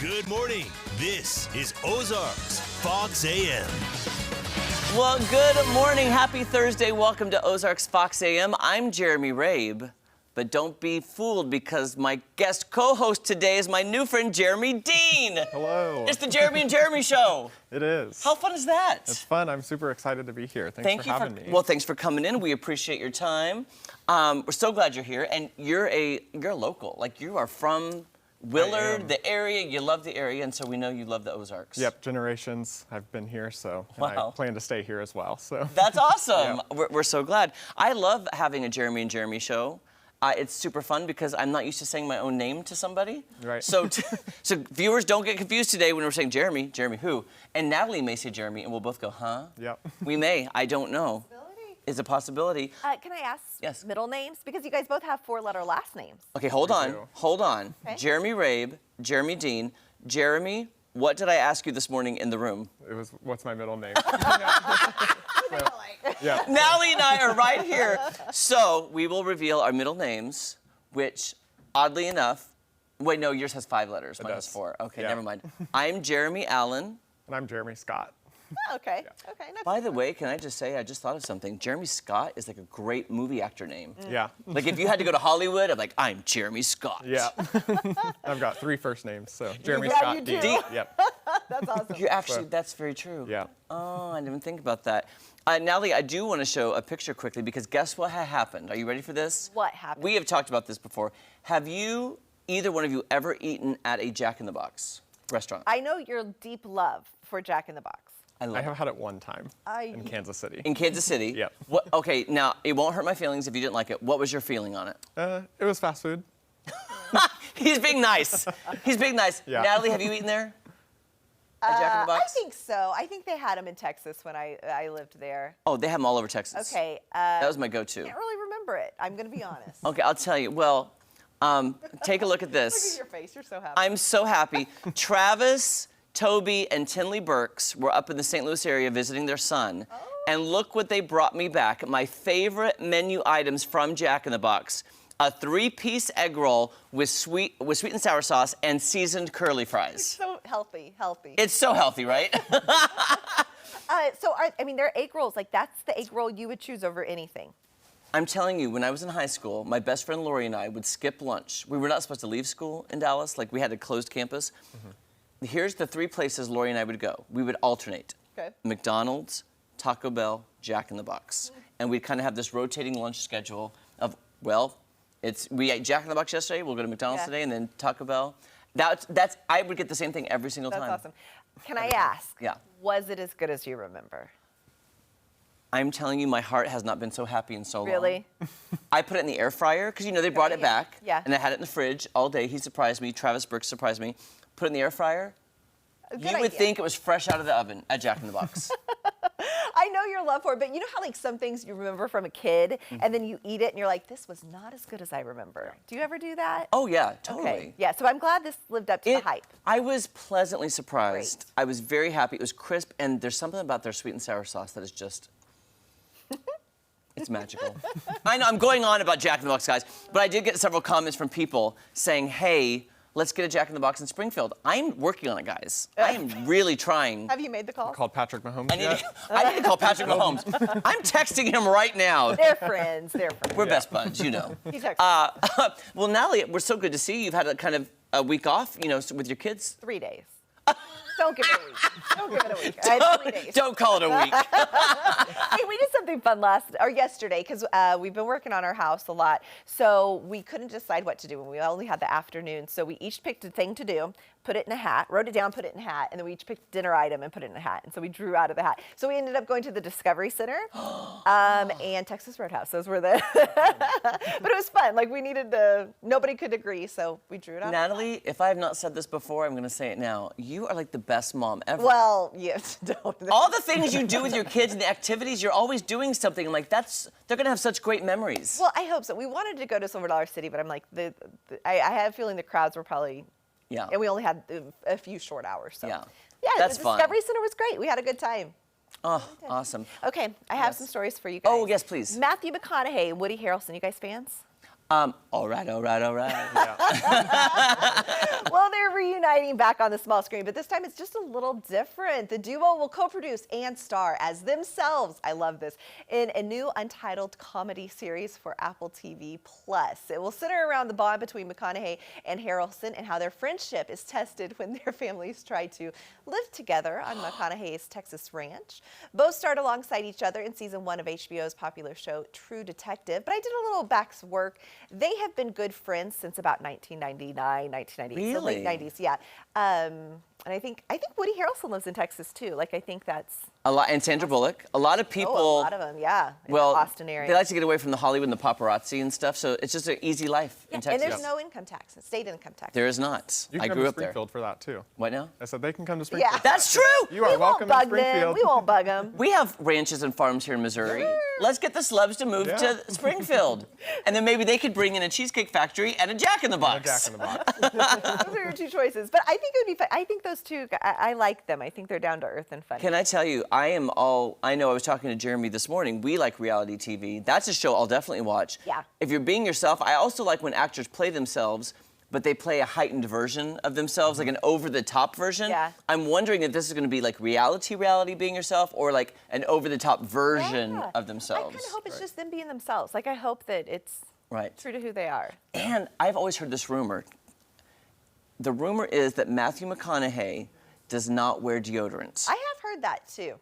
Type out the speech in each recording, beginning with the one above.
Good morning. This is Ozarks Fox AM. Well, good morning. Happy Thursday. Welcome to Ozarks Fox AM. I'm Jeremy Rabe, but don't be fooled because my guest co-host today is my new friend, Jeremy Dean. Hello. It's the Jeremy and Jeremy Show. It is. How fun is that? It's fun. I'm super excited to be here. Thanks for having me. Well, thanks for coming in. We appreciate your time. We're so glad you're here, and you're a local. Like, you are from Willard, the area. You love the area, and so we know you love the Ozarks. Yep, generations I've been here, so and Wow. I plan to stay here as well. So That's awesome. Yeah. We're so glad. I love having a Jeremy and Jeremy show. It's super fun because I'm not used to saying my own name to somebody. Right. So viewers, don't get confused today when we're saying Jeremy. Jeremy who? And Natalie may say Jeremy, and we'll both go, huh? Yep. We may. I don't know. Is a possibility. Can I ask Yes. middle names? Because you guys both have four-letter last names. Okay, hold We on. do. Hold on. Okay. Jeremy Rabe, Jeremy Dean. Jeremy, what did I ask you this morning in the room? It was, what's my middle name? Like, Yeah. Natalie and I are right here. So we will reveal our middle names, which, oddly enough, wait, no, yours has 5 letters. Mine has does. 4. Okay, Yeah. never mind. I'm Jeremy Allen. And I'm Jeremy Scott. okay. Okay. Not By the way, can I just say, I just thought of something. Jeremy Scott is like a great movie actor name. Yeah. Like, if you had to go to Hollywood, I'm like, I'm Jeremy Scott. Yeah. I've got 3 first names, so Jeremy Yeah, Scott you D. do. Yep. That's awesome. You actually, that's very true. Yeah. Oh, I didn't even think about that. Natalie, I do want to show a picture quickly because guess what happened? Are you ready for this? What happened? We have talked about this before. Have you, either one of you, ever eaten at a Jack in the Box restaurant? I know your deep love for Jack in the Box. I love I it. have had it one time in Kansas City. In Kansas City? Yep. What, okay, now, it won't hurt my feelings if you didn't like it. What was your feeling on it? It was fast food. He's being nice. He's being nice. Yeah. Natalie, have you eaten there? At Jack in the Box? I think so. I think they had them in Texas when I lived there. Oh, they have them all over Texas. Okay. That was my go-to. I can't really remember it. I'm going to be honest. Okay, I'll tell you. Well, take a look at this. Look at your face. You're so happy. I'm so happy. Travis, Toby, and Tinley Burks were up in the St. Louis area visiting their son. Oh. And look what they brought me back. My favorite menu items from Jack in the Box. A 3-piece egg roll with sweet and sour sauce and seasoned curly fries. So healthy. It's so healthy, right? I mean, their egg rolls, like that's the egg roll you would choose over anything. I'm telling you, when I was in high school, my best friend Lori and I would skip lunch. We were not supposed to leave school in Dallas. Like, we had a closed campus. Here's the 3 places Lori and I would go. We would alternate. Okay. McDonald's, Taco Bell, Jack in the Box. And we'd kind of have this rotating lunch schedule of, well, we ate Jack in the Box yesterday, we'll go to McDonald's Yeah. today, and then Taco Bell. I would get the same thing every single That's time. awesome. Can I ask? Yeah. Was it as good as you remember? I'm telling you, my heart has not been so happy in so long. Really? I put it in the air fryer, because, you know, they brought it back. Yeah. And I had it in the fridge all day. He surprised me. Travis Burke surprised me. Put it in the air fryer. Good You would idea. think it was fresh out of the oven at Jack in the Box. I know your love for it, but you know how like some things you remember from a kid and then you eat it and you're like, this was not as good as I remember. Do you ever do that? Oh, yeah, totally. Okay. Yeah, so I'm glad this lived up to the hype. I was pleasantly surprised. Great. I was very happy. It was crisp, and there's something about their sweet and sour sauce that is just... It's magical. I know, I'm going on about Jack in the Box, guys, but I did get several comments from people saying, hey, let's get a Jack in the Box in Springfield. I'm working on it, guys. I am really trying. Have you made the call? Called Patrick Mahomes. I need to call Patrick Mahomes. I'm texting him right now. They're friends. They're friends. We're best buds, you know. He texted Well, Natalie, we're so good to see you. You've had a kind of a week off, you know, with your kids. 3 days. Don't give it a week. Don't give it a week. I had 3 days. Don't call it a week. Hey, we did something fun yesterday because we've been working on our house a lot. So we couldn't decide what to do and we only had the afternoon. So we each picked a thing to do, put it in a hat, wrote it down, put it in a hat, and then we each picked a dinner item and put it in a hat. And so we drew out of the hat. So we ended up going to the Discovery Center and Texas Roadhouse. Those were the, but it was fun. Like we needed to, nobody could agree, so we drew it out. Natalie, if I have not said this before, I'm going to say it now. You are like the best mom ever. Well, yes, don't. All the things you do with your kids and the activities, you're always doing something. I'm like, they're going to have such great memories. Well, I hope so. We wanted to go to Silver Dollar City, but I'm like, I had a feeling the crowds were probably, Yeah. and we only had a few short hours. So. Yeah. Yeah, That's the fun. Discovery Center was great. We had a good time. Oh, awesome. Okay, I have Yes. some stories for you guys. Oh, yes, please. Matthew McConaughey, Woody Harrelson. You guys fans? All right. Well, they're reuniting back on the small screen, but this time it's just a little different. The duo will co-produce and star as themselves, I love this, in a new untitled comedy series for Apple TV+. It will center around the bond between McConaughey and Harrelson and how their friendship is tested when their families try to live together on McConaughey's Texas ranch. Both starred alongside each other in season 1 of HBO's popular show True Detective, but I did a little back work. They have been good friends since about 1999, 1998, so late 90s, yeah. And I think Woody Harrelson lives in Texas too. Like, I think that's a lot, and Sandra Bullock. A lot of people. a lot of them, yeah. In the Austin area. They like to get away from the Hollywood and the paparazzi and stuff, so it's just an easy life in Texas. And there's no income tax, state income tax. There is not. You I can grew come up to there. Springfield for that too. What now? I said they can come to Springfield. Yeah. That's true. You are welcome to Springfield. We won't bug them. We have ranches and farms here in Missouri. Let's get the Slubs to move to Springfield. And then maybe they could bring in a Cheesecake Factory and a Jack in the Box. A Jack in the Box. Those are your two choices. But I think it would be fun. I think those two, I like them. I think they're down to earth and funny. Can I tell you, I know I was talking to Jeremy this morning. We like reality TV. That's a show I'll definitely watch. Yeah. If you're being yourself, I also like when actors play themselves, but they play a heightened version of themselves, like an over-the-top version. Yeah. I'm wondering if this is going to be like reality being yourself, or like an over-the-top version of themselves. I kind of hope it's just them being themselves. Like, I hope that it's true to who they are. And I've always heard this rumor. The rumor is that Matthew McConaughey does not wear deodorant. I have heard that too.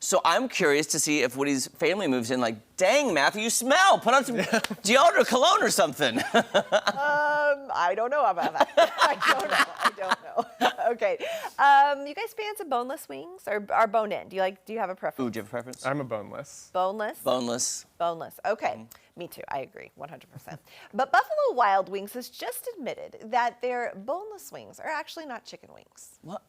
So I'm curious to see if Woody's family moves in, like, dang, Matthew, you smell. Put on some deodorant, cologne, or something. I don't know about that. I don't know. Okay. You guys fans of boneless wings or bone-in? Do you have a preference? Ooh, do you have a preference? I'm a boneless. Boneless? Boneless. Boneless. Okay. Me too. I agree 100%. But Buffalo Wild Wings has just admitted that their boneless wings are actually not chicken wings. What?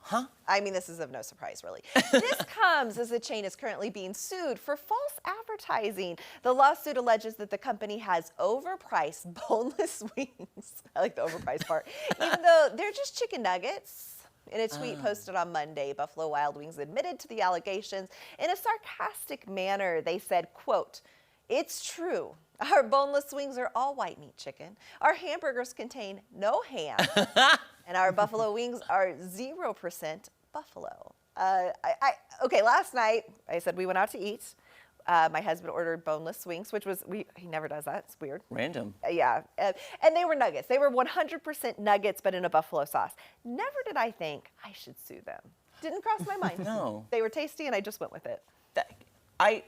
Huh? I mean, this is of no surprise, really. This comes as the chain is currently being sued for false advertising. The lawsuit alleges that the company has overpriced boneless wings. I like the overpriced part. Even though they're just chicken nuggets. In a tweet posted on Monday, Buffalo Wild Wings admitted to the allegations in a sarcastic manner. They said, quote, "It's true. Our boneless wings are all white meat chicken. Our hamburgers contain no ham. And our buffalo wings are 0% buffalo." Okay, last night I said we went out to eat. My husband ordered boneless wings, which was, he never does that. It's weird. Random. Yeah. And they were nuggets. They were 100% nuggets, but in a buffalo sauce. Never did I think I should sue them. Didn't cross my mind. No. They were tasty, and I just went with it. I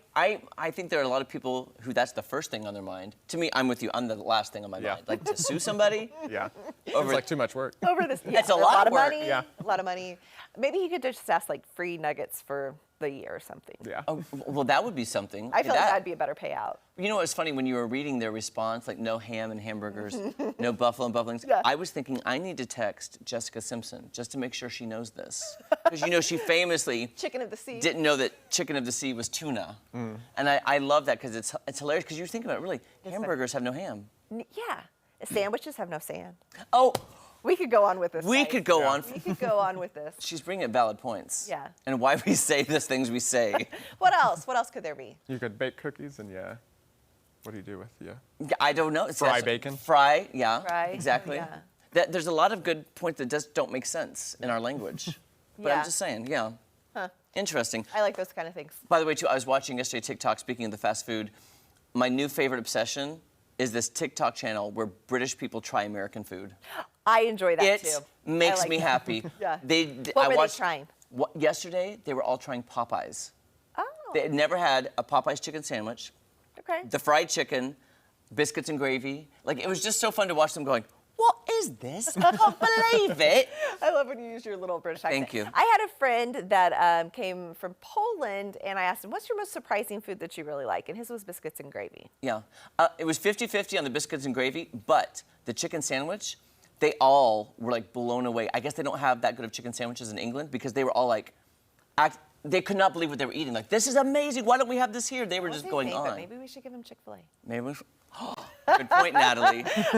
think there are a lot of people who that's the first thing on their mind. To me, I'm with you. I'm the last thing on my mind. Like, to sue somebody? Yeah. It's like too much work. Over this. Yeah, It's a lot of work. money. Yeah. A lot of money. Maybe he could just ask, like, free nuggets for the year or something. Yeah. Oh, well, that would be something. I feel like that'd be a better payout. You know what's funny? When you were reading their response, like no ham and hamburgers, no buffalo and buffalo wings, Yeah. I was thinking I need to text Jessica Simpson just to make sure she knows this. Because, you know, she famously Chicken of the sea. didn't know that chicken of the sea was tuna. And I love that because it's hilarious because you think about it, really, hamburgers have no ham. Yeah. Sandwiches have no sand. Oh, We could go on with this. we guys. could go on. We could go on with this. She's bringing up valid points. Yeah. And why we say the things we say. What else? What else could there be? You could bake cookies and what do you do with Yeah, I don't know. Fry bacon? Fry, yeah. Fry, Exactly. yeah. There's a lot of good points that just don't make sense in our language. But I'm Yeah. just saying, yeah. Huh. Interesting. I like those kind of things. By the way, too, I was watching yesterday TikTok, speaking of the fast food. My new favorite obsession is this TikTok channel where British people try American food. I enjoy that It too. makes I like me that. happy. Yeah. I What were watched, they trying? Yesterday, they were all trying Popeyes. Oh. They had never had a Popeyes chicken sandwich, Okay. the fried chicken, biscuits and gravy. Like, it was just so fun to watch them going, what is this? I can't believe it. I love when you use your little British accent. Thank you. I had a friend that came from Poland, and I asked him, "What's your most surprising food that you really like?" And his was biscuits and gravy. Yeah. It was 50-50 on the biscuits and gravy, but the chicken sandwich, they all were like blown away. I guess they don't have that good of chicken sandwiches in England because they were all like, they could not believe what they were eating. Like, this is amazing. Why don't we have this here? They were What just do you going think? on. But maybe we should give him Chick-fil-A. Maybe we should. Good point, Natalie.